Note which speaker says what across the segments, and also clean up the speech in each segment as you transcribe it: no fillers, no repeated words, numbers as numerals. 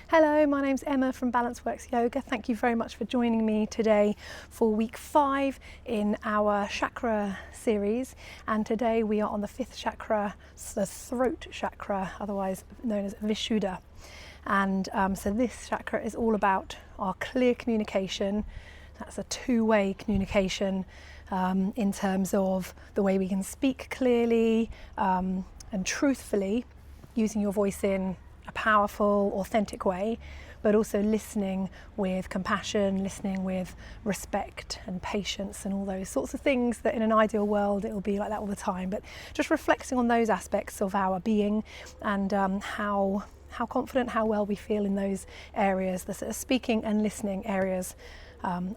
Speaker 1: Hello, my name's Emma from Balanceworks Yoga. Thank you very much for joining me today for week 5 in our chakra series. And today we are on the 5th chakra, the throat chakra, otherwise known as Vishuddha. And so this chakra is all about our clear communication. That's a two-way communication in terms of the way we can speak clearly and truthfully, using your voice in a powerful, authentic way, but also listening with compassion, listening with respect and patience and all those sorts of things that in an ideal world it will be like that all the time. But just reflecting on those aspects of our being and how confident, how well we feel in those areas, the sort of speaking and listening areas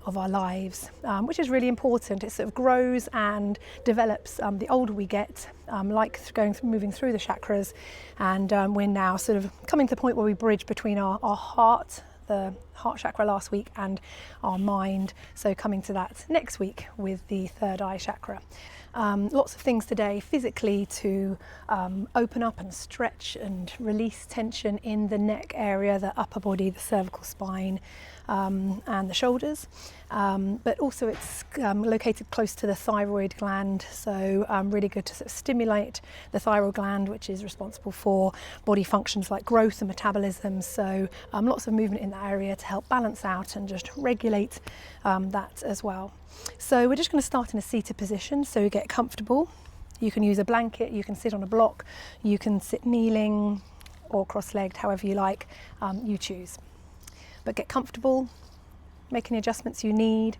Speaker 1: of our lives, which is really important. It sort of grows and develops the older we get, moving through the chakras, and we're now sort of coming to the point where we bridge between our heart, the heart chakra last week, and our mind, so coming to that next week with the third eye chakra. Lots of things today physically to open up and stretch and release tension in the neck area, the upper body, the cervical spine, and the shoulders, but also it's located close to the thyroid gland, so really good to sort of stimulate the thyroid gland, which is responsible for body functions like growth and metabolism. So lots of movement in that area to help balance out and just regulate that as well. So we're just going to start in a seated position, so get comfortable. You can use a blanket, you can sit on a block, you can sit kneeling or cross-legged, however you like, you choose. But get comfortable, make any adjustments you need.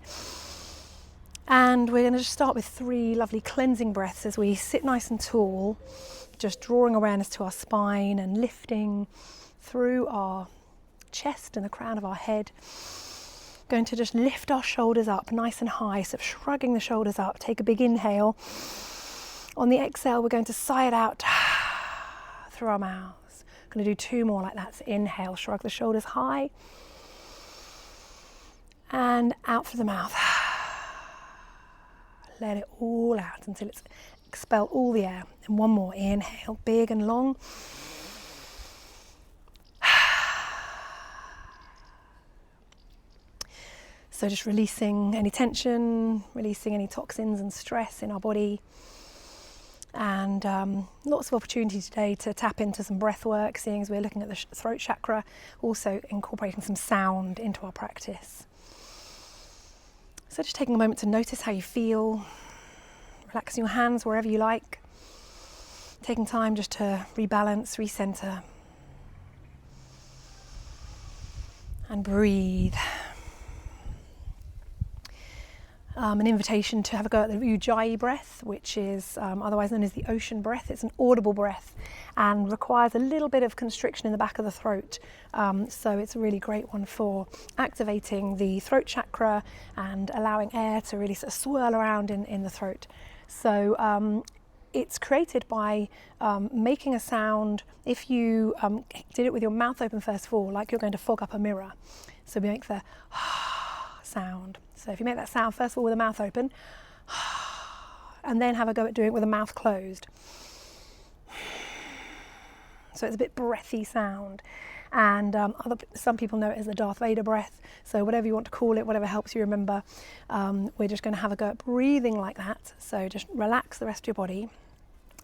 Speaker 1: And we're going to just start with 3 lovely cleansing breaths as we sit nice and tall, just drawing awareness to our spine and lifting through our chest and the crown of our head. Going to just lift our shoulders up nice and high, so shrugging the shoulders up. Take a big inhale. On the exhale, we're going to sigh it out through our mouths. Going to do 2 more like that. So inhale, shrug the shoulders high, and out through the mouth. Let it all out until it's expelled all the air. And 1 more, inhale, big and long. So just releasing any tension, releasing any toxins and stress in our body. And lots of opportunity today to tap into some breath work, seeing as we're looking at the throat chakra, also incorporating some sound into our practice. So just taking a moment to notice how you feel, relaxing your hands wherever you like, taking time just to rebalance, recenter, and breathe. An invitation to have a go at the Ujjayi breath, which is otherwise known as the ocean breath. It's an audible breath and requires a little bit of constriction in the back of the throat. So it's a really great one for activating the throat chakra and allowing air to really sort of swirl around in the throat. So it's created by making a sound. If you did it with your mouth open first of all, like you're going to fog up a mirror. So we make the sound. So if you make that sound first of all with the mouth open, and then have a go at doing it with the mouth closed. So it's a bit breathy sound. And some people know it as the Darth Vader breath. So whatever you want to call it, whatever helps you remember, we're just going to have a go at breathing like that. So just relax the rest of your body.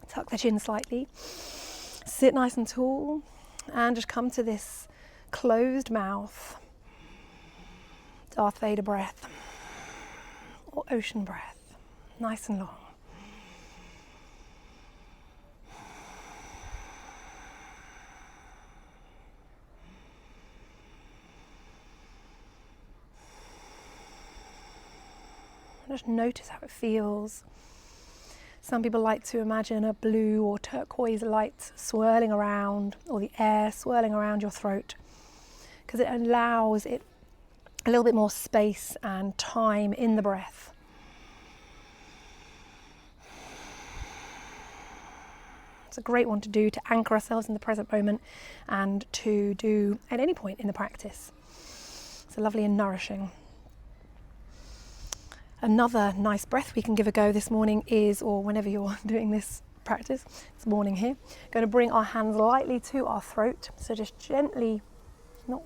Speaker 1: Tuck the chin slightly. Sit nice and tall. And just come to this closed mouth. Darth Vader breath or ocean breath, nice and long. Just notice how it feels. Some people like to imagine a blue or turquoise light swirling around, or the air swirling around your throat, because it allows it a little bit more space and time in the breath. It's a great one to do to anchor ourselves in the present moment and to do at any point in the practice. It's lovely and nourishing. Another nice breath we can give a go this morning is, or whenever you're doing this practice, it's morning here, going to bring our hands lightly to our throat. So just gently not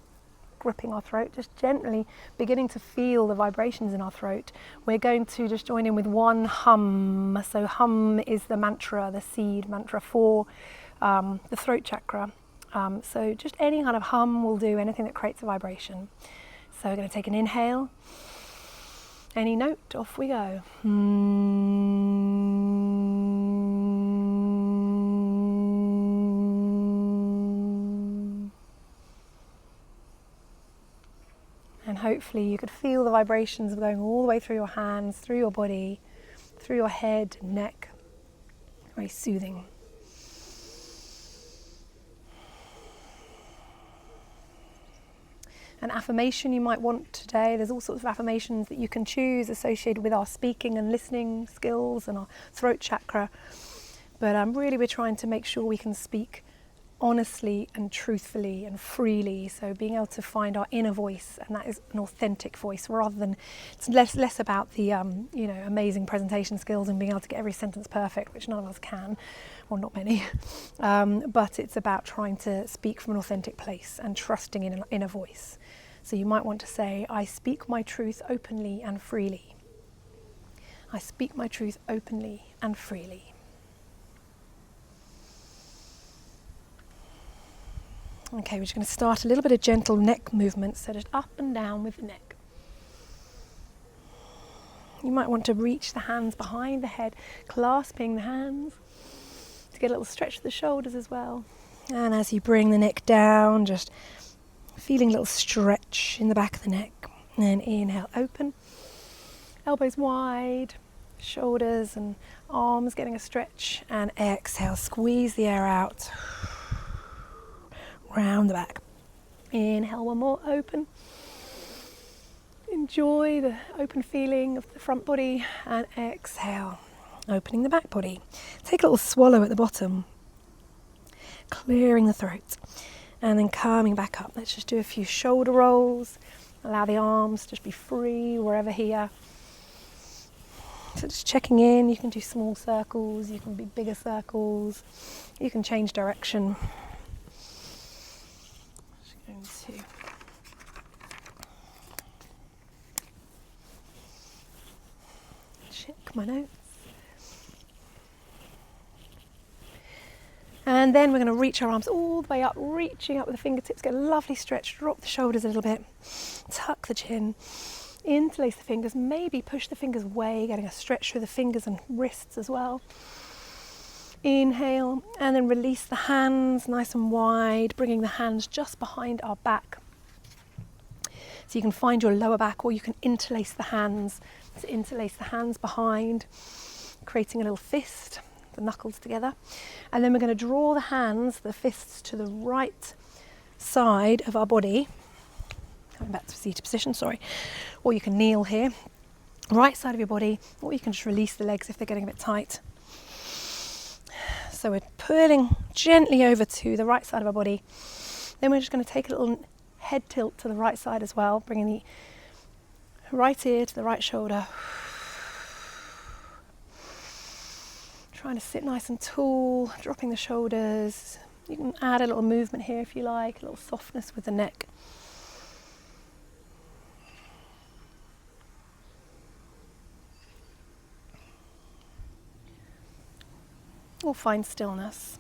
Speaker 1: gripping our throat, just gently beginning to feel the vibrations in our throat. We're going to just join in with one hum. So hum is the mantra, the seed mantra for the throat chakra. So just any kind of hum will do, anything that creates a vibration. So we're going to take an inhale. Any note, off we go. And hopefully you could feel the vibrations going all the way through your hands, through your body, through your head, neck. Very soothing. An affirmation you might want today, there's all sorts of affirmations that you can choose associated with our speaking and listening skills and our throat chakra. But really we're trying to make sure we can speak honestly and truthfully and freely, so being able to find our inner voice, and that is an authentic voice, rather than, it's less about the amazing presentation skills and being able to get every sentence perfect, which none of us can, or not many, but it's about trying to speak from an authentic place and trusting in an inner voice. So you might want to say, I speak my truth openly and freely. I speak my truth openly and freely. Okay, we're just going to start a little bit of gentle neck movements, so just up and down with the neck. You might want to reach the hands behind the head, clasping the hands to get a little stretch of the shoulders as well. And as you bring the neck down, just feeling a little stretch in the back of the neck. And then inhale, open, elbows wide, shoulders and arms getting a stretch. And exhale, squeeze the air out. Round the back. Inhale, one more, open. Enjoy the open feeling of the front body, and exhale, opening the back body. Take a little swallow at the bottom, clearing the throat, and then coming back up. Let's just do a few shoulder rolls. Allow the arms to just be free wherever here. So just checking in, you can do small circles, you can be bigger circles, you can change direction. To check my notes. And then we're going to reach our arms all the way up, reaching up with the fingertips, get a lovely stretch, drop the shoulders a little bit, tuck the chin, interlace the fingers, maybe push the fingers away, getting a stretch through the fingers and wrists as well. Inhale, and then release the hands nice and wide, bringing the hands just behind our back. So you can find your lower back, or you can interlace the hands. So interlace the hands behind, creating a little fist, the knuckles together. And then we're going to draw the hands, the fists, to the right side of our body. Coming back to seated position, sorry. Or you can kneel here. Right side of your body, or you can just release the legs if they're getting a bit tight. So we're pulling gently over to the right side of our body. Then we're just going to take a little head tilt to the right side as well, bringing the right ear to the right shoulder. Trying to sit nice and tall, dropping the shoulders. You can add a little movement here if you like, a little softness with the neck. Or find stillness,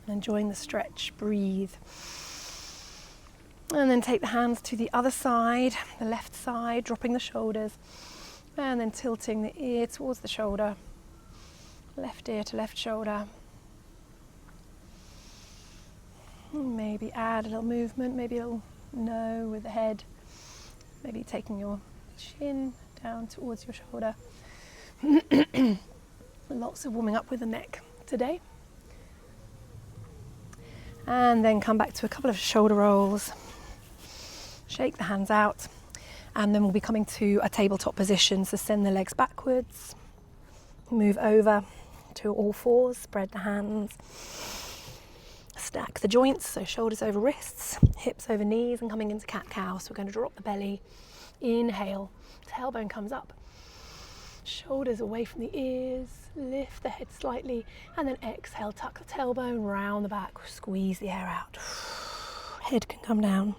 Speaker 1: enjoying the stretch, breathe. And then take the hands to the other side, the left side, dropping the shoulders, and then tilting the ear towards the shoulder, left ear to left shoulder. And maybe add a little movement, maybe a little no with the head, maybe taking your chin down towards your shoulder. Lots of warming up with the neck today. And then come back to a couple of shoulder rolls. Shake the hands out. And then we'll be coming to a tabletop position. So send the legs backwards. Move over to all fours. Spread the hands. Stack the joints. So shoulders over wrists, hips over knees, and coming into cat-cow. So we're going to drop the belly. Inhale. Tailbone comes up. Shoulders away from the ears, lift the head slightly, and then exhale, tuck the tailbone round the back, squeeze the air out. head can come down.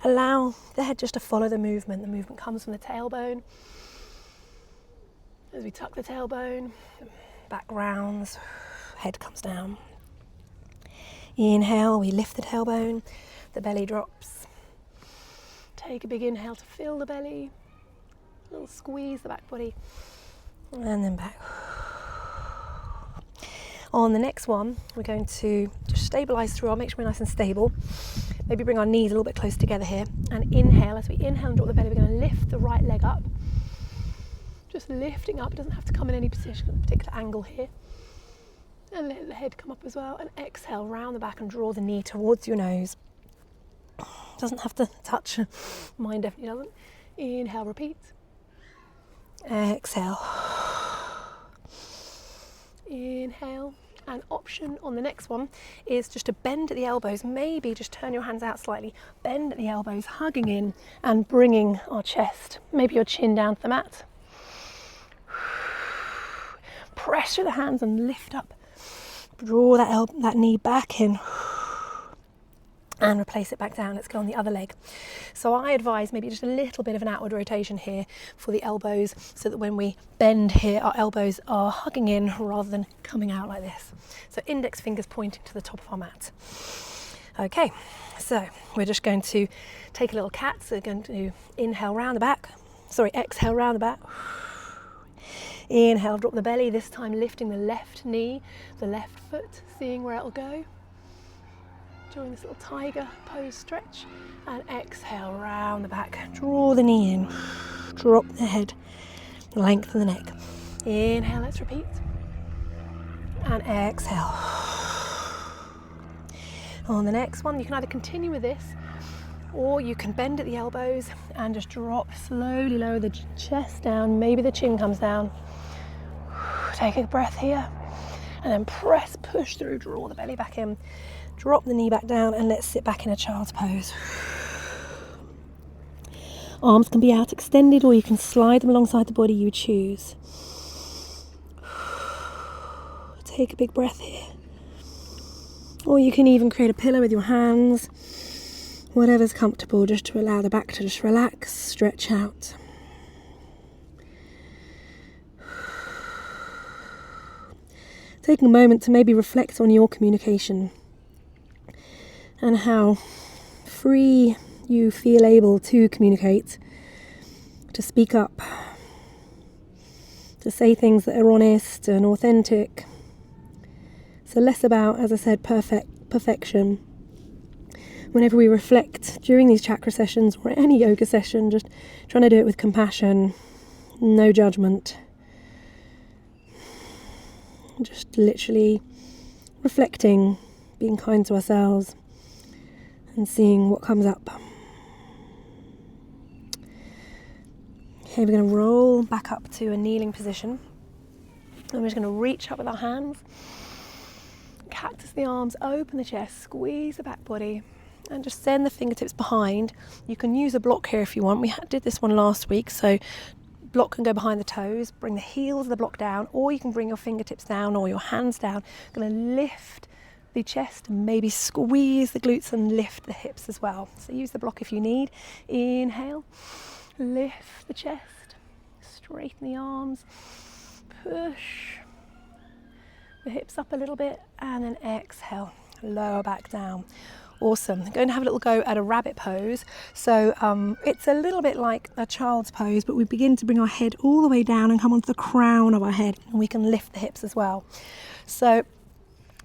Speaker 1: Allow the head just to follow the movement. The movement comes from the tailbone. As we tuck the tailbone, back rounds, head comes down. Inhale, we lift the tailbone, the belly drops. Take a big inhale to fill the belly. A little squeeze the back body. And then back. On the next one, we're going to just stabilise through. I'll make sure we're nice and stable. Maybe bring our knees a little bit closer together here. And inhale. As we inhale and drop the belly, we're going to lift the right leg up. Just lifting up. It doesn't have to come in any particular angle here. And let the head come up as well. And exhale, round the back and draw the knee towards your nose. Doesn't have to touch. Mine definitely doesn't. Inhale, repeat. Exhale. Inhale. An option on the next one is just to bend at the elbows. Maybe just turn your hands out slightly. Bend at the elbows, hugging in and bringing our chest, maybe your chin down to the mat. Pressure the hands and lift up. Draw that knee back in and replace it back down. Let's go on the other leg. So I advise maybe just a little bit of an outward rotation here for the elbows, so that when we bend here, our elbows are hugging in rather than coming out like this. So index fingers pointing to the top of our mat. Okay, so we're just going to take a little cat. So we're going to inhale round the back. Exhale round the back. Inhale, drop the belly, this time lifting the left knee, the left foot, seeing where it'll go. During this little tiger pose stretch. And exhale, round the back. Draw the knee in. Drop the head. Length of the neck. Inhale, let's repeat. And exhale. On the next one, you can either continue with this, or you can bend at the elbows and just drop, slowly lower the chest down. Maybe the chin comes down. Take a breath here. And then press, push through, draw the belly back in. Drop the knee back down and let's sit back in a child's pose. Arms can be out extended, or you can slide them alongside the body, you choose. Take a big breath here. Or you can even create a pillow with your hands. Whatever's comfortable, just to allow the back to just relax, stretch out. Taking a moment to maybe reflect on your communication and how free you feel able to communicate, to speak up, to say things that are honest and authentic. So less about, as I said, perfection. Whenever we reflect during these chakra sessions or any yoga session, just trying to do it with compassion, no judgment. Just literally reflecting, being kind to ourselves, and seeing what comes up. Okay, we're going to roll back up to a kneeling position. And we're just going to reach up with our hands, cactus the arms, open the chest, squeeze the back body, and just send the fingertips behind. You can use a block here if you want. We did this one last week, so block can go behind the toes. Bring the heels of the block down, or you can bring your fingertips down or your hands down. Going to lift the chest and maybe squeeze the glutes and lift the hips as well. So use the block if you need. Inhale, lift the chest, straighten the arms, push the hips up a little bit, and then exhale, lower back down. Awesome. I'm going to have a little go at a rabbit pose. So it's a little bit like a child's pose, but we begin to bring our head all the way down and come onto the crown of our head, and we can lift the hips as well. So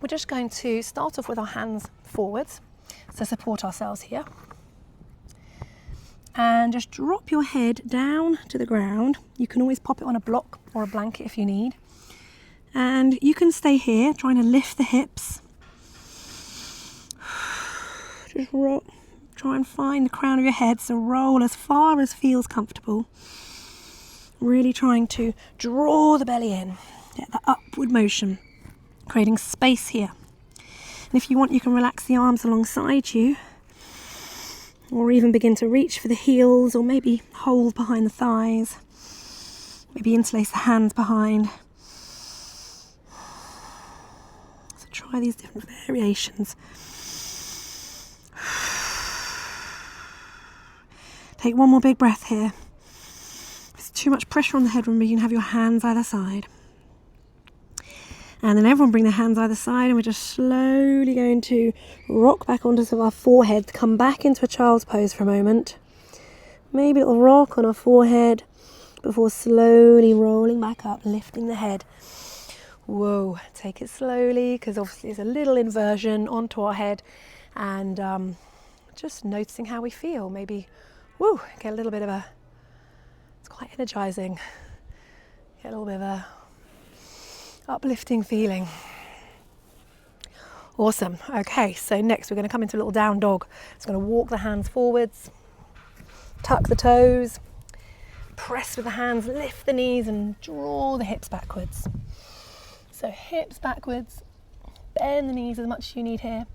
Speaker 1: we're just going to start off with our hands forwards, so support ourselves here. And just drop your head down to the ground. You can always pop it on a block or a blanket if you need. And you can stay here, trying to lift the hips. Just roll, try and find the crown of your head, so roll as far as feels comfortable. Really trying to draw the belly in, get that upward motion, creating space here. And if you want, you can relax the arms alongside you, or even begin to reach for the heels, or maybe hold behind the thighs, maybe interlace the hands behind. So try these different variations. Take one more big breath here. If there's too much pressure on the head, remember you can have your hands either side. And then everyone bring their hands either side, and we're just slowly going to rock back onto our forehead, come back into a child's pose for a moment. Maybe a little rock on our forehead before slowly rolling back up, lifting the head. Whoa, take it slowly, because obviously it's a little inversion onto our head, and just noticing how we feel. Maybe, woo, get a little bit of a, it's quite energizing, get a little bit of a uplifting feeling. Awesome. Okay, so next we're going to come into a little down dog. It's going to walk the hands forwards, tuck the toes, press with the hands, lift the knees and draw the hips backwards. So hips backwards, bend the knees as much as you need here.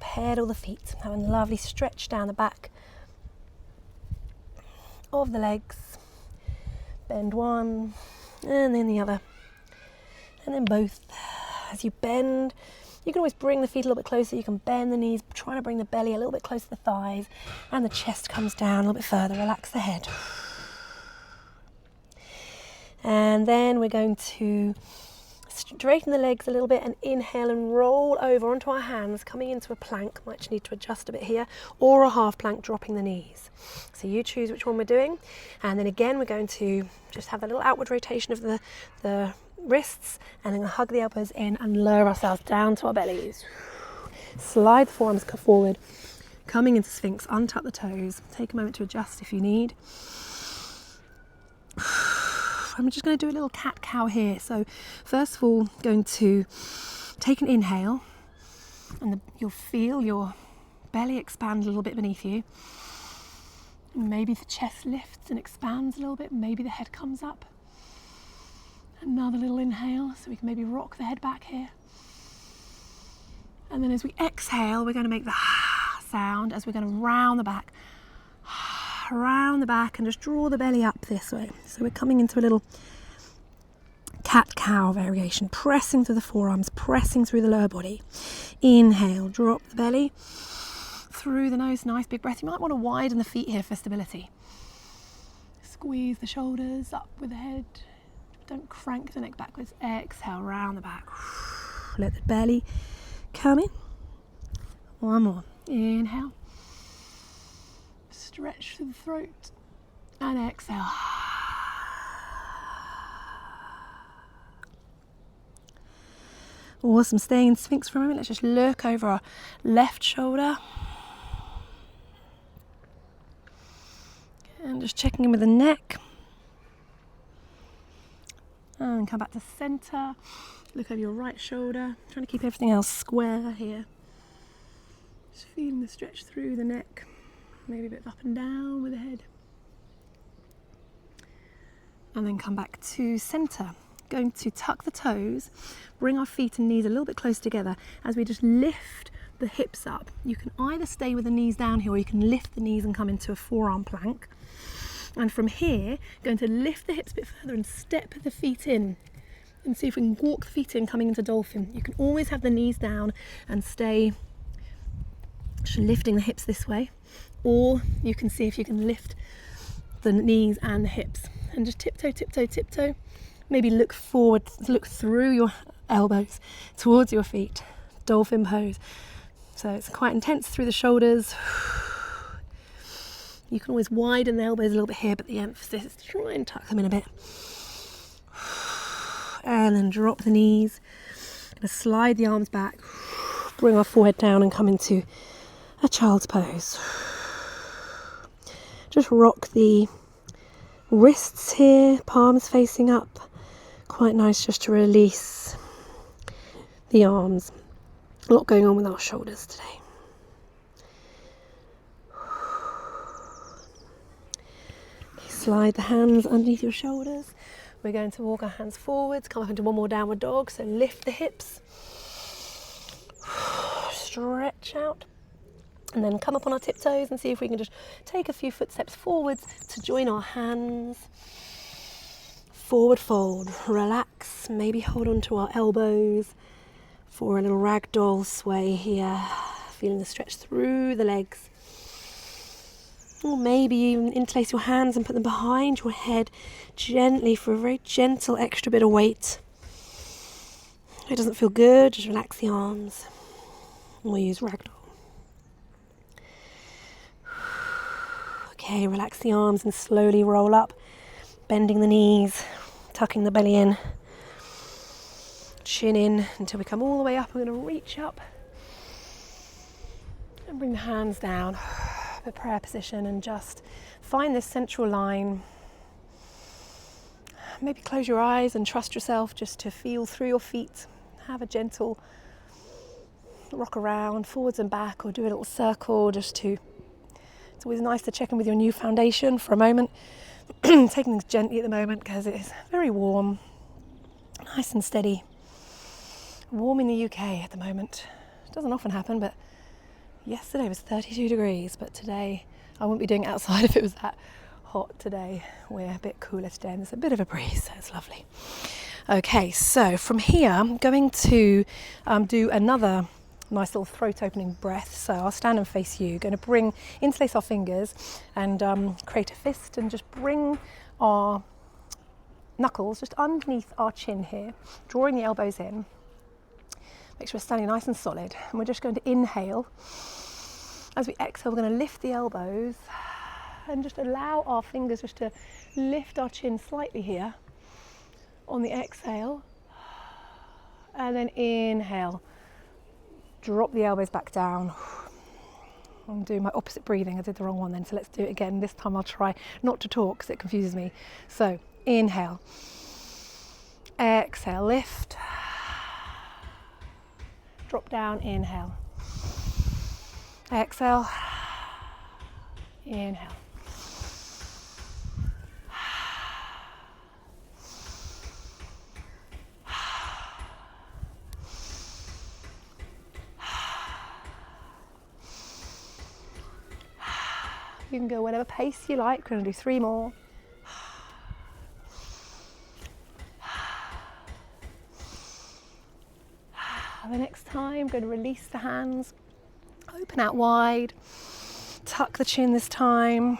Speaker 1: Pedal the feet, having a lovely stretch down the back of the legs. Bend one and then the other, and then both. As you bend, you can always bring the feet a little bit closer. You can bend the knees, trying to bring the belly a little bit closer to the thighs, and the chest comes down a little bit further. Relax the head. And then we're going to straighten the legs a little bit and inhale and roll over onto our hands, coming into a plank. Might just need to adjust a bit here, or a half plank, dropping the knees. So you choose which one we're doing. And then again, we're going to just have a little outward rotation of the wrists, and then hug the elbows in and lower ourselves down to our bellies. Slide the forearms forward, coming into Sphinx, untuck the toes. Take a moment to adjust if you need. I'm just going to do a little cat-cow here. So first of all, going to take an inhale, and you'll feel your belly expand a little bit beneath you. Maybe the chest lifts and expands a little bit. Maybe the head comes up. Another little inhale, so we can maybe rock the head back here. And then as we exhale, we're going to make the sound as we're going to round the back, and just draw the belly up this way. So we're coming into a little cat-cow variation, pressing through the forearms, pressing through the lower body. Inhale, drop the belly through the nose, nice big breath. You might want to widen the feet here for stability. Squeeze the shoulders up with the head. Don't crank the neck backwards. Exhale, round the back. Let the belly come in. One more. Inhale. Stretch through the throat. And exhale. Awesome. Staying in Sphinx for a moment. Let's just look over our left shoulder. And just checking in with the neck. And come back to center. Look over your right shoulder. Trying to keep everything else square here. Just feeling the stretch through the neck. Maybe a bit up and down with the head. And then come back to center. Going to tuck the toes. Bring our feet and knees a little bit close together as we just lift the hips up. You can either stay with the knees down here, or you can lift the knees and come into a forearm plank. And from here, going to lift the hips a bit further and step the feet in. And see if we can walk the feet in, coming into dolphin. You can always have the knees down and stay just lifting the hips this way. Or you can see if you can lift the knees and the hips. And just tiptoe, tiptoe, tiptoe. Maybe look forward, look through your elbows towards your feet. Dolphin pose. So it's quite intense through the shoulders. You can always widen the elbows a little bit here, but the emphasis is to try and tuck them in a bit. And then drop the knees. Gonna slide the arms back. Bring our forehead down and come into a child's pose. Just rock the wrists here, palms facing up. Quite nice just to release the arms. A lot going on with our shoulders today. Slide the hands underneath your shoulders. We're going to walk our hands forwards, come up into one more downward dog. So lift the hips, stretch out, and then come up on our tiptoes and see if we can just take a few footsteps forwards to join our hands. Forward fold, relax, maybe hold on to our elbows for a little ragdoll sway here, feeling the stretch through the legs.
Speaker 2: Or maybe even interlace your hands and put them behind your head gently for a very gentle extra bit of weight. If it doesn't feel good, just relax the arms. We'll use ragdoll. Okay, relax the arms and slowly roll up, bending the knees, tucking the belly in, chin in until we come all the way up. We're going to reach up and bring the hands down, the prayer position, and just find this central line. Maybe close your eyes and trust yourself just to feel through your feet. Have a gentle rock around, forwards and back, or do a little circle just to... It's always nice to check in with your new foundation for a moment. Taking things gently at the moment because it is very warm, nice and steady. Warm in the UK at the moment. It doesn't often happen, but yesterday was 32 degrees, but today I wouldn't be doing it outside if it was that hot today. We're a bit cooler today and there's a bit of a breeze, so it's lovely. Okay, so from here I'm going to do another nice little throat opening breath. So I'll stand and face you. Going to interlace our fingers and create a fist and just bring our knuckles just underneath our chin here, drawing the elbows in. Make sure we're standing nice and solid. And we're just going to inhale. As we exhale, we're going to lift the elbows and just allow our fingers just to lift our chin slightly here on the exhale. And then inhale. Drop the elbows back down. I'm doing my opposite breathing. I did the wrong one then, so let's do it again. This time I'll try not to talk because it confuses me. So inhale, exhale, lift, drop down, inhale, exhale, inhale. You can go whatever pace you like. We're going to do 3 more. The next time, I'm going to release the hands, open out wide, tuck the chin this time,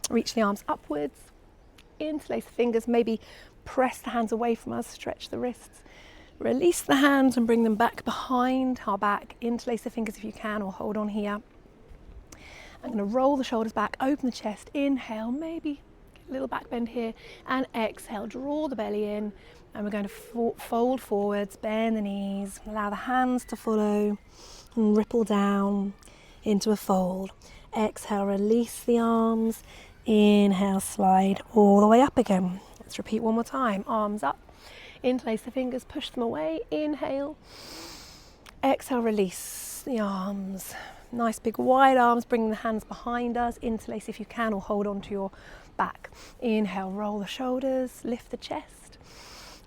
Speaker 2: reach the arms upwards, interlace the fingers, maybe press the hands away from us, stretch the wrists, release the hands and bring them back behind our back, interlace the fingers if you can or hold on here. I'm going to roll the shoulders back, open the chest, inhale, maybe get a little back bend here, and exhale, draw the belly in, and we're going to fold forwards, bend the knees, allow the hands to follow, and ripple down into a fold. Exhale, release the arms, inhale, slide all the way up again. Let's repeat one more time, arms up, interlace the fingers, push them away, inhale, exhale, release the arms. Nice big wide arms, bringing the hands behind us, interlace if you can or hold on to your back. Inhale, roll the shoulders, lift the chest.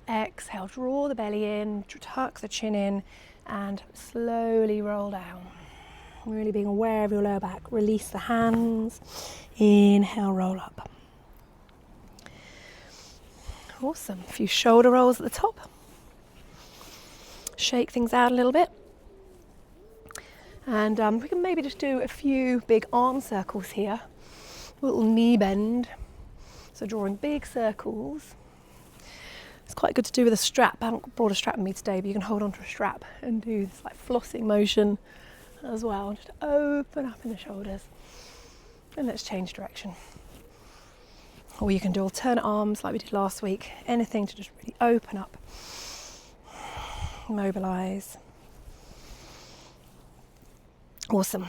Speaker 2: Exhale, draw the belly in, tuck the chin in and slowly roll down. Really being aware of your lower back. Release the hands, inhale, roll up. Awesome, a few shoulder rolls at the top. Shake things out a little bit. And we can maybe just do a few big arm circles here, a little knee bend, so drawing big circles. It's quite good to do with a strap. I haven't brought a strap with me today, but you can hold onto a strap and do this like flossing motion as well. Just open up in the shoulders and let's change direction. Or you can do alternate arms like we did last week, anything to just really open up, mobilize. Awesome.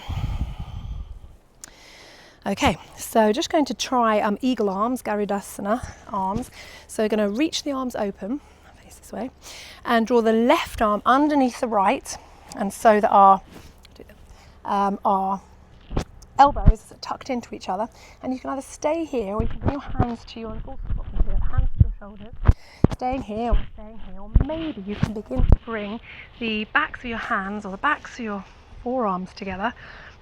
Speaker 2: Okay, so just going to try eagle arms, Garudasana arms. So we're going to reach the arms open, face this way, and draw the left arm underneath the right, and so that our elbows are tucked into each other. And you can either stay here, or you can bring your hands to your hands to your shoulders, staying here or staying here, or maybe you can begin to bring the backs of your hands or the backs of your forearms together.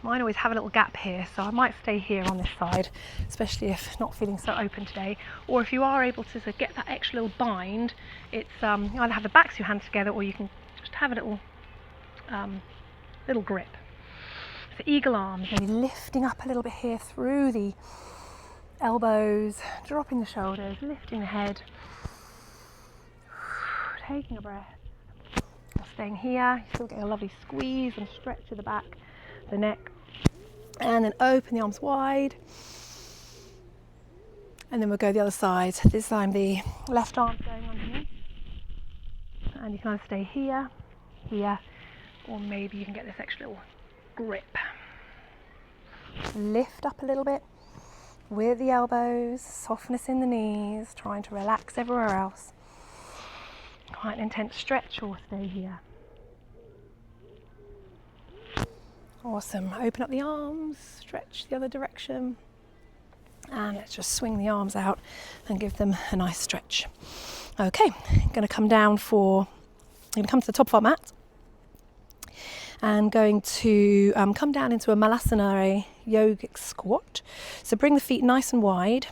Speaker 2: Mine always have a little gap here, so I might stay here on this side, especially if not feeling so open today. Or if you are able to get that extra little bind, it's you either have the backs of your hands together or you can just have a little grip.
Speaker 1: So eagle arms, maybe lifting up a little bit here through the elbows, dropping the shoulders, lifting the head, taking a breath. Or staying here, you're still getting a lovely squeeze and stretch of the back, the neck, and then open the arms wide. And then we'll go the other side. This time the left arm's going underneath, and you can either stay here, here, or maybe you can get this extra little grip. Lift up a little bit with the elbows, softness in the knees, trying to relax everywhere else. Quite an intense stretch, or stay here. Awesome. Open up the arms, stretch the other direction, and let's just swing the arms out and give them a nice stretch. Okay, going to come down I'm going to come to the top of our mat and going to come down into a Balanceworks yogic squat. So bring the feet nice and wide.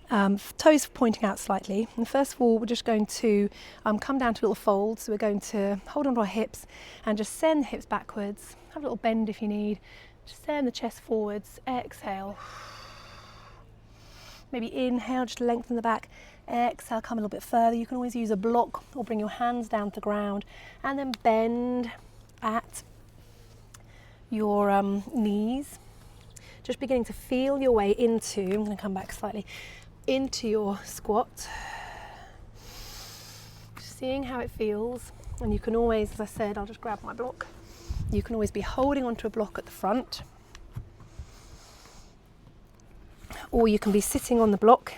Speaker 1: Toes pointing out slightly. And first of all, we're just going to come down to a little fold. So we're going to hold onto our hips and just send the hips backwards. Have a little bend if you need. Just send the chest forwards. Exhale. Maybe inhale, just lengthen the back. Exhale, come a little bit further. You can always use a block or bring your hands down to the ground and then bend at your knees. Just beginning to feel your way into, I'm going to come back slightly, into your squat. Seeing how it feels. And you can always, as I said, I'll just grab my block. You can always be holding onto a block at the front. Or you can be sitting on the block.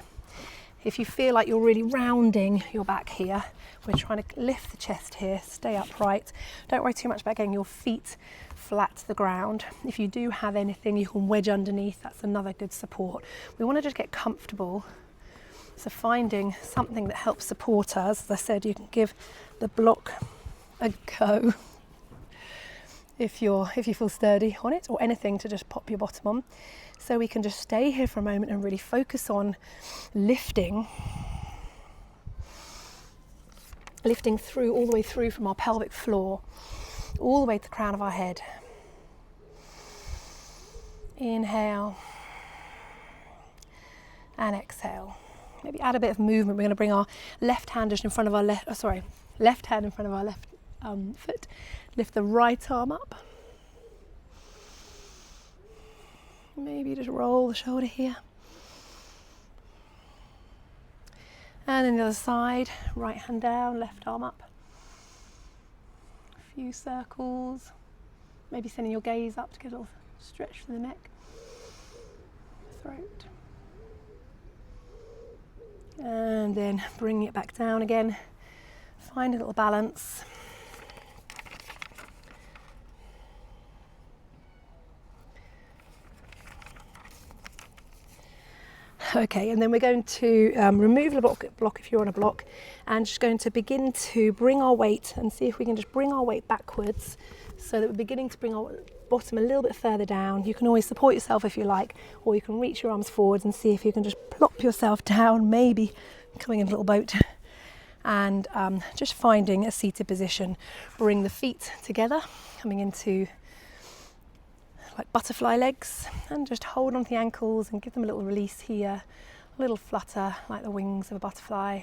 Speaker 1: If you feel like you're really rounding your back here, we're trying to lift the chest here, stay upright. Don't worry too much about getting your feet flat to the ground. If you do have anything you can wedge underneath, that's another good support. We want to just get comfortable. So finding something that helps support us. As I said, you can give the block a go if you feel sturdy on it, or anything to just pop your bottom on. So we can just stay here for a moment and really focus on lifting through, all the way through from our pelvic floor, all the way to the crown of our head. Inhale and exhale. Maybe add a bit of movement. We're going to bring our left hand just in front of our left hand in front of our left foot. Lift the right arm up. Maybe just roll the shoulder here. And then the other side, right hand down, left arm up. A few circles. Maybe sending your gaze up to get a little stretch for the neck, throat. And then bring it back down again. Find a little balance. Okay, and then we're going to remove the block if you're on a block, and just going to begin to bring our weight and see if we can just bring our weight backwards so that we're beginning to bring our bottom a little bit further down. You can always support yourself if you like, or you can reach your arms forwards and see if you can just plop yourself down, maybe coming in a little boat, and just finding a seated position. Bring the feet together, coming into like butterfly legs, and just hold onto the ankles and give them a little release here, a little flutter like the wings of a butterfly.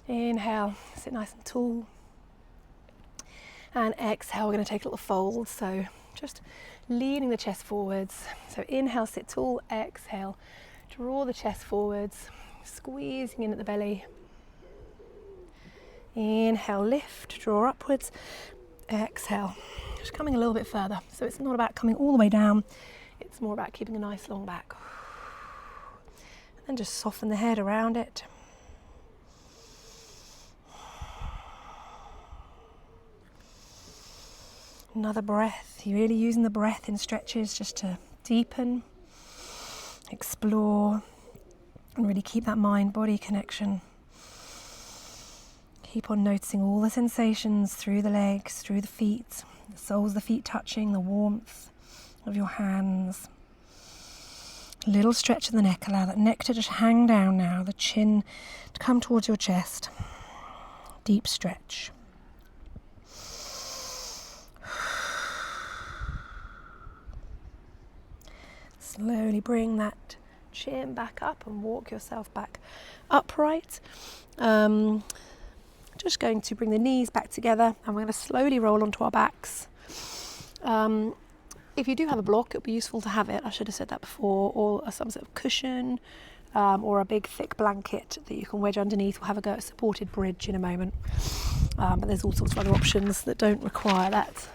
Speaker 1: Inhale, sit nice and tall, and exhale, we're going to take a little fold, so just leaning the chest forwards. So inhale, sit tall, exhale, draw the chest forwards, squeezing in at the belly. Inhale, lift, draw upwards, exhale. Just coming a little bit further. So it's not about coming all the way down, it's more about keeping a nice long back. And just soften the head around it. Another breath. You're really using the breath in stretches just to deepen, explore, and really keep that mind-body connection. Keep on noticing all the sensations through the legs, through the feet. The soles of the feet touching, the warmth of your hands. A little stretch of the neck. Allow that neck to just hang down now, the chin to come towards your chest. Deep stretch.
Speaker 2: Slowly bring that chin back up and walk yourself back upright. Just going to bring the knees back together, and we're going to slowly roll onto our backs. If you do have a block, it would be useful to have it, I should have said that before, or some sort of cushion, or a big thick blanket that you can wedge underneath. We'll have a go at a supported bridge in a moment, but there's all sorts of other options that don't require that.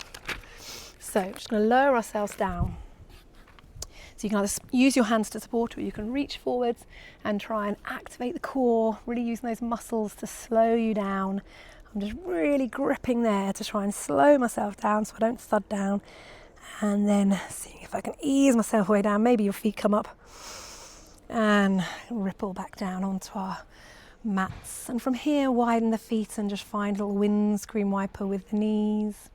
Speaker 2: So we're just going to lower ourselves down. So you can either use your hands to support, or you can reach forwards and try and activate the core, really using those muscles to slow you down. I'm just really gripping there to try and slow myself down so I don't thud down, and then seeing if I can ease myself way down. Maybe your feet come up and ripple back down onto our mats. And from here, widen the feet and just find a little windscreen wiper with the knees.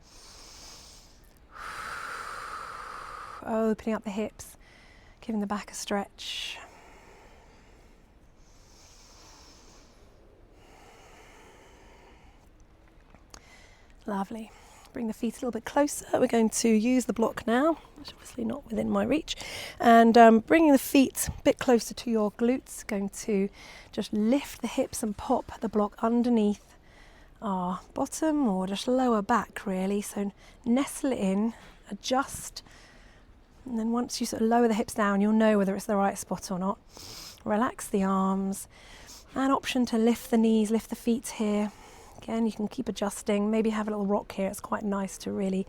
Speaker 2: Opening up the hips, giving the back a stretch. Lovely. Bring the feet a little bit closer. We're going to use the block now, which is obviously not within my reach. And bringing the feet a bit closer to your glutes, going to just lift the hips and pop the block underneath our bottom or just lower back really. So nestle it in, adjust. And then once you sort of lower the hips down, you'll know whether it's the right spot or not. Relax the arms. An option to lift the knees, lift the feet here. Again, you can keep adjusting. Maybe have a little rock here. It's quite nice to really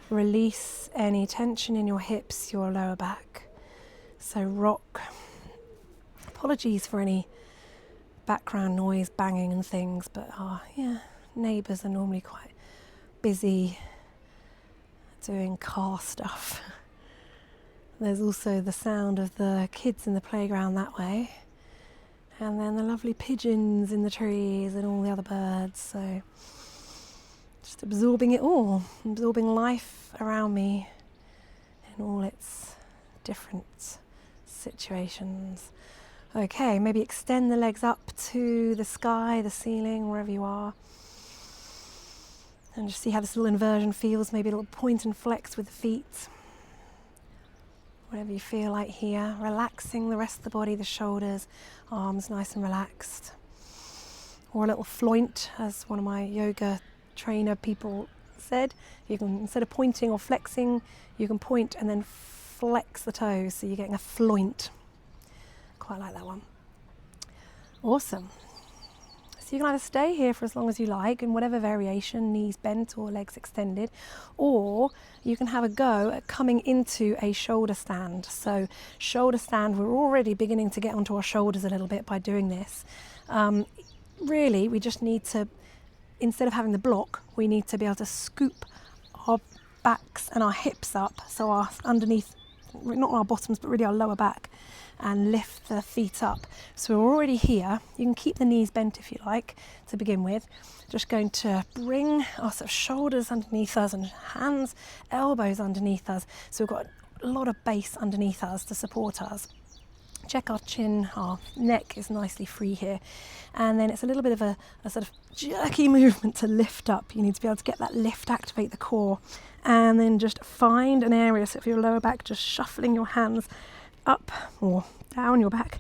Speaker 2: release any tension in your hips, your lower back. So rock. Apologies for any background noise, banging and things, but our neighbours are normally quite busy doing car stuff. There's also the sound of the kids in the playground that way, and then the lovely pigeons in the trees and all the other birds. So just absorbing it all, absorbing life around me in all its different situations. Okay, maybe extend the legs up to the sky, the ceiling, wherever you are, and just see how this little inversion feels. Maybe a little point and flex with the feet. Whatever you feel like here, relaxing the rest of the body, the shoulders, arms nice and relaxed. Or a little floint, as one of my yoga trainer people said. You can, instead of pointing or flexing, you can point and then flex the toes, so you're getting a floint. Quite like that one. Awesome. So you can either stay here for as long as you like in whatever variation, knees bent or legs extended, or you can have a go at coming into a shoulder stand. So shoulder stand, we're already beginning to get onto our shoulders a little bit by doing this. Really, we just need to, instead of having the block, we need to be able to scoop our backs and our hips up, so our underneath, not our bottoms, but really our lower back, and lift the feet up. So we're already here. You can keep the knees bent if you like to begin with. Just going to bring our sort of shoulders underneath us and hands, elbows underneath us. So we've got a lot of base underneath us to support us. Check our chin, our neck is nicely free here. And then it's a little bit of a sort of jerky movement to lift up. You need to be able to get that lift, activate the core. And then just find an area, so if your lower back, just shuffling your hands up or down your back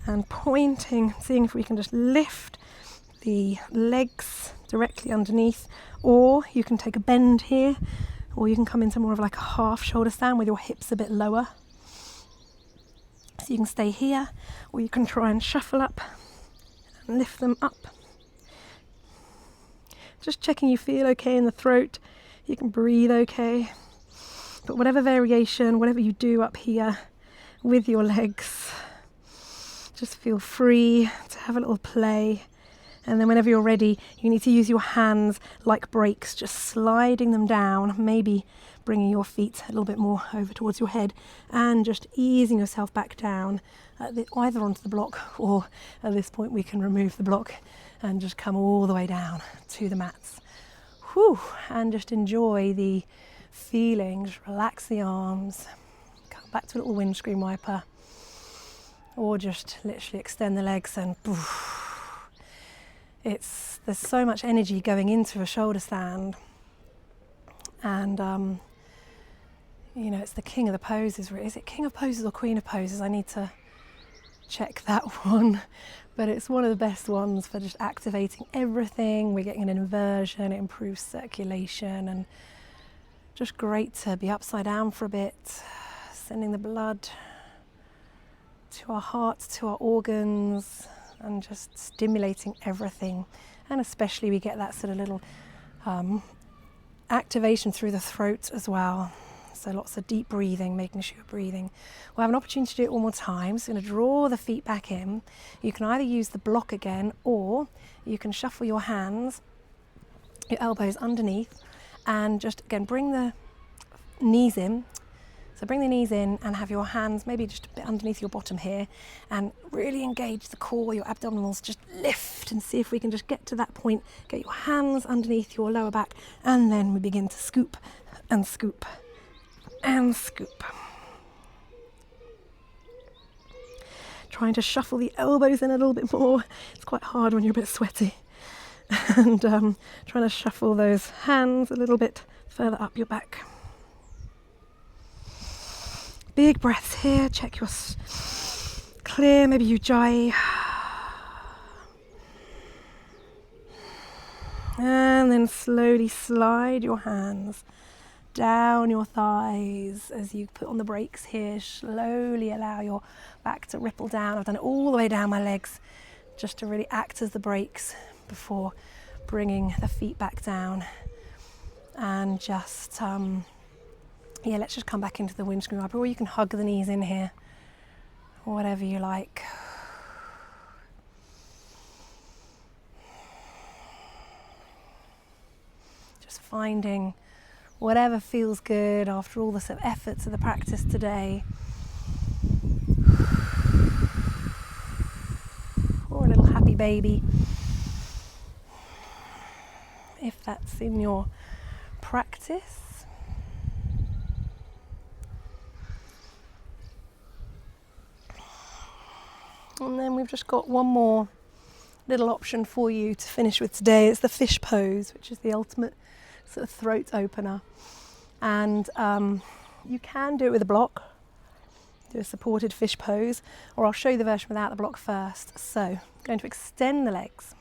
Speaker 2: and pointing, seeing if we can just lift the legs directly underneath, or you can take a bend here, or you can come into more of like a half shoulder stand with your hips a bit lower. So you can stay here, or you can try and shuffle up and lift them up. Just checking you feel okay in the throat, you can breathe okay. But whatever variation, whatever you do up here with your legs, just feel free to have a little play. And then whenever you're ready, you need to use your hands like brakes, just sliding them down, maybe bringing your feet a little bit more over towards your head and just easing yourself back down, either onto the block, or at this point we can remove the block and just come all the way down to the mats. Whew, and just enjoy the feeling, just relax the arms, come back to a little windscreen wiper, or just literally extend the legs and poof. There's so much energy going into a shoulder stand, and
Speaker 1: You know, it's the king of the poses. Is it king of poses or queen of poses? I need to check that one. But it's one of the best ones for just activating everything. We're getting an inversion, it improves circulation, and just great to be upside down for a bit, sending the blood to our hearts, to our organs, and just stimulating everything. And especially we get that sort of little activation through the throat as well. So lots of deep breathing, making sure you're breathing. We'll have an opportunity to do it one more time. So I'm going to draw the feet back in. You can either use the block again, or you can shuffle your hands, your elbows underneath, and just again bring the knees in. So bring the knees in and have your hands maybe just a bit underneath your bottom here, and really engage the core, your abdominals, just lift and see if we can just get to that point. Get your hands underneath your lower back, and then we begin to scoop and scoop and scoop. Trying to shuffle the elbows in a little bit more. It's quite hard when you're a bit sweaty. And trying to shuffle those hands a little bit further up your back. Big breaths here. Check your clear, maybe Ujjayi. And then slowly slide your hands down your thighs as you put on the brakes here. Slowly allow your back to ripple down. I've done it all the way down my legs just to really act as the brakes before bringing the feet back down. And just, let's just come back into the windscreen wiper, or you can hug the knees in here, whatever you like. Just finding whatever feels good after all the sort of efforts of the practice today. Or a little happy baby, if that's in your practice. And then we've just got one more little option for you to finish with today. It's the fish pose, which is the ultimate sort of throat opener. And you can do it with a block, do a supported fish pose, or I'll show you the version without the block first. So I'm going to extend the legs,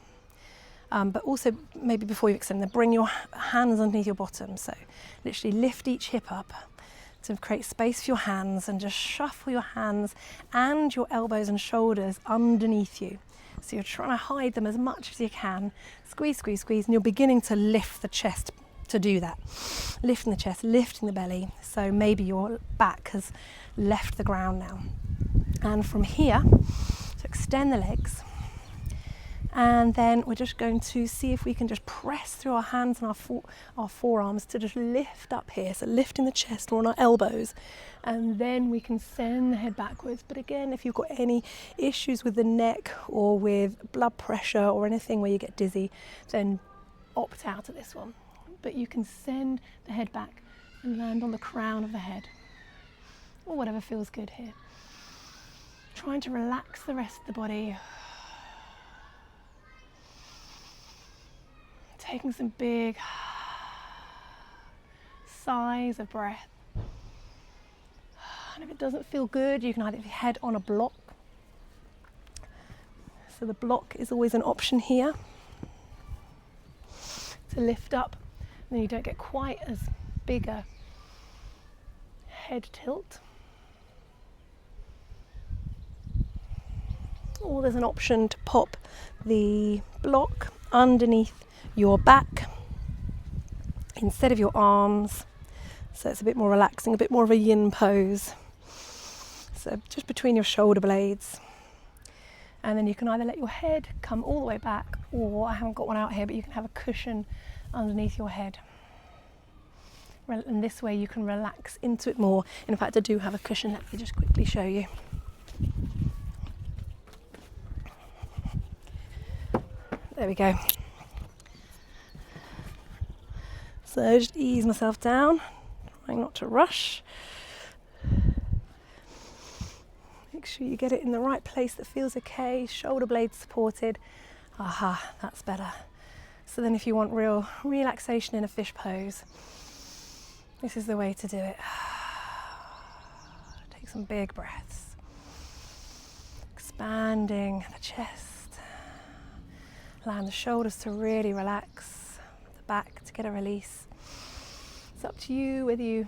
Speaker 1: but also maybe before you extend them, bring your hands underneath your bottom. So literally lift each hip up to create space for your hands, and just shuffle your hands and your elbows and shoulders underneath you. So you're trying to hide them as much as you can. Squeeze, squeeze, squeeze, and you're beginning to lift the chest to do that. Lifting the chest, lifting the belly. So maybe your back has left the ground now. And from here, so extend the legs. And then we're just going to see if we can just press through our hands and our forearms to just lift up here. So lifting the chest or on our elbows. And then we can send the head backwards. But again, if you've got any issues with the neck or with blood pressure or anything where you get dizzy, then opt out of this one. But you can send the head back and land on the crown of the head, or whatever feels good here. Trying to relax the rest of the body. Taking some big sighs of breath. And if it doesn't feel good, you can either have your head on a block. So the block is always an option here to lift up. Then you don't get quite as big a head tilt. Or there's an option to pop the block underneath your back instead of your arms. So it's a bit more relaxing, a bit more of a yin pose. So just between your shoulder blades. And then you can either let your head come all the way back, or I haven't got one out here, but you can have a cushion underneath your head. And this way you can relax into it more. In fact, I do have a cushion. Let me just quickly show you. There we go. So just ease myself down, trying not to rush. Make sure you get it in the right place that feels okay, shoulder blades supported. Aha, that's better. So then if you want real relaxation in a fish pose, this is the way to do it.
Speaker 2: Take some big breaths. Expanding the chest. Allowing the shoulders to really relax. The back to get a release. It's up to you whether you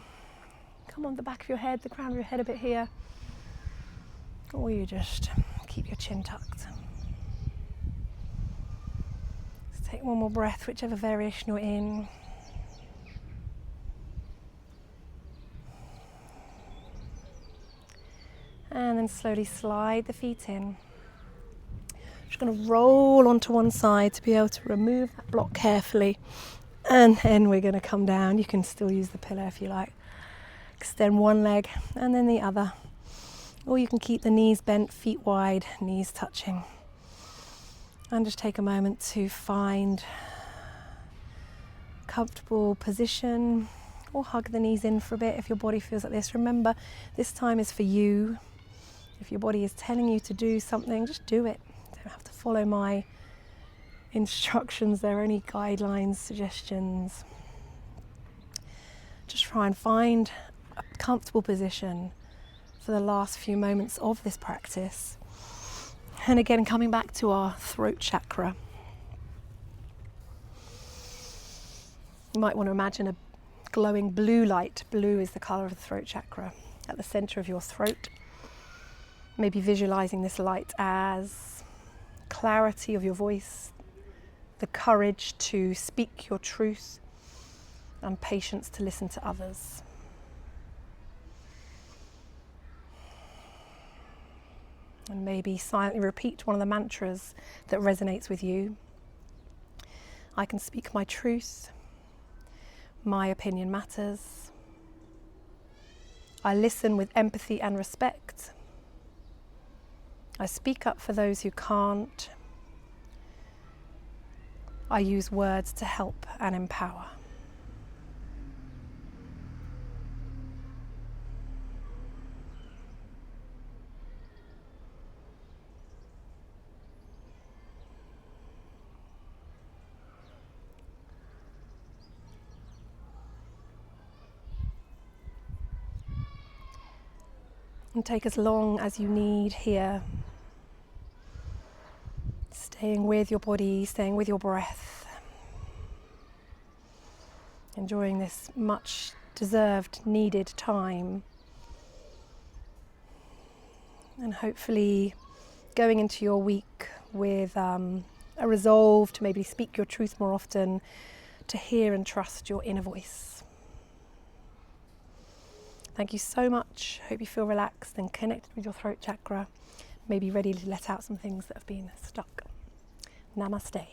Speaker 2: come on the back of your head, the crown of your head a bit here, or you just keep your chin tucked. Let's take one more breath, whichever variation you're in. And then slowly slide the feet in. Just going to roll onto one side to be able to remove that block carefully. And then we're going to come down. You can still use the pillow if you like. Extend one leg and then the other. Or you can keep the knees bent, feet wide, knees touching. And just take a moment to find a comfortable position, or hug the knees in for a bit if your body feels like this. Remember, this time is for you. If your body is telling you to do something, just do it. You don't have to follow my instructions. They're only guidelines, suggestions. Just try and find a comfortable position for the last few moments of this practice. And again, coming back to our throat chakra. You might want to imagine a glowing blue light. Blue is the colour of the throat chakra at the centre of your throat. Maybe visualising this light as clarity of your voice, the courage to speak your truth, and patience to listen to others. And maybe silently repeat one of the mantras that resonates with you. I can speak my truth. My opinion matters. I listen with empathy and respect. I speak up for those who can't. I use words to help and empower. And take as long as you need here. Staying with your body, staying with your breath. Enjoying this much deserved, needed time. And hopefully going into your week with a resolve to maybe speak your truth more often, to hear and trust your inner voice. Thank you so much. Hope you feel relaxed and connected with your throat chakra. Maybe ready to let out some things that have been stuck. Namaste.